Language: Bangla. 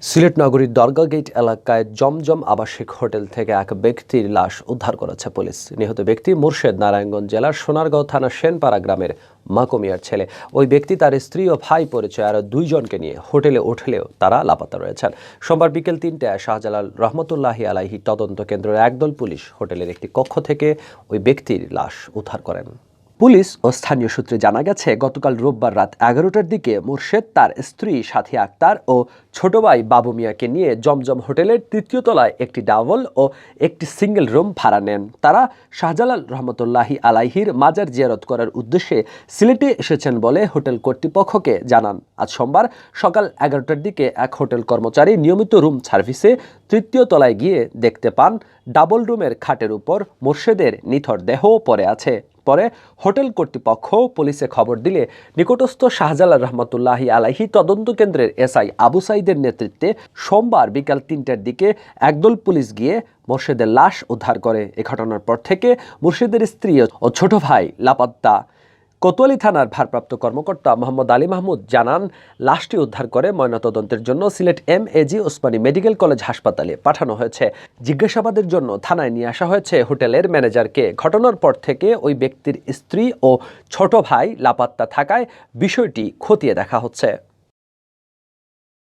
সিলেট নগরীর দরগা গেট এলাকায় জমজম আবাসিক হোটেল থেকে এক ব্যক্তির লাশ উদ্ধার করেছে পুলিশ। নিহত ব্যক্তি মুর্শেদ নারায়ণগঞ্জ জেলার সোনারগাঁও থানার সেনপাড়া গ্রামের মাকুমিয়ার ছেলে। ওই ব্যক্তি তার স্ত্রী ও ভাই পরিচয় আরও দুইজনকে নিয়ে হোটেলে উঠলেও তারা লাপাত্তা রয়েছেন। সোমবার বিকেল ৩টায় শাহজালাল রহমতুল্লাহি আলাইহি তদন্ত কেন্দ্রের একদল পুলিশ হোটেলের একটি কক্ষ থেকে ওই ব্যক্তির লাশ উদ্ধার করেন। পুলিশ ও স্থানীয় সূত্রে জানা গেছে, গতকাল রোববার রাত 11টার দিকে মুর্শেদ তার স্ত্রী সাথী আক্তার ও ছোট ভাই বাবু মিয়াকে নিয়ে জমজম হোটেলের ৩য় তলায় একটি ডাবল ও একটি সিঙ্গেল রুম ভাড়া নেন। তারা শাহজালাল রহমতুল্লাহি আলাইহির মাজার জিয়ারত করার উদ্দেশ্যে সিলেটে এসেছেন বলে হোটেল কর্তৃপক্ষকে জানান। আজ সোমবার সকাল 11টার দিকে এক হোটেল কর্মচারী নিয়মিত রুম সার্ভিসে ৩য় তলায় গিয়ে দেখতে পান ডাবল রুমের খাটের উপর মুর্শেদের নিথর দেহ পড়ে আছে। পরে হোটেল কর্তৃপক্ষ পুলিশে খবর দিলে নিকটস্থ শাহজালাল রহমতুল্লাহি আলাইহি তদন্ত কেন্দ্রের এসআই আবু সাইদের নেতৃত্বে সোমবার বিকাল ৩টার দিকে একদল পুলিশ গিয়ে মুর্শেদের লাশ উদ্ধার করে। এ ঘটনার পর থেকে মুর্শেদের স্ত্রী ও ছোট ভাই লাপাত্তা। কোতোয়ালি থানার ভারপ্রাপ্ত কর্মকর্তা মোহাম্মদ আলী মাহমুদ জানান, লাশটি উদ্ধার করে ময়নাতদন্তের জন্য সিলেট এম.এ.জি. ওসমানী মেডিকেল কলেজ হাসপাতালে পাঠানো হয়েছে। জিজ্ঞাসাবাদের জন্য থানায় নিয়ে আসা হয়েছে হোটেলের ম্যানেজারকে। ঘটনার পর থেকে ওই ব্যক্তির স্ত্রী ও ছোট ভাই লাপাত্তা থাকায় বিষয়টি খতিয়ে দেখা হচ্ছে।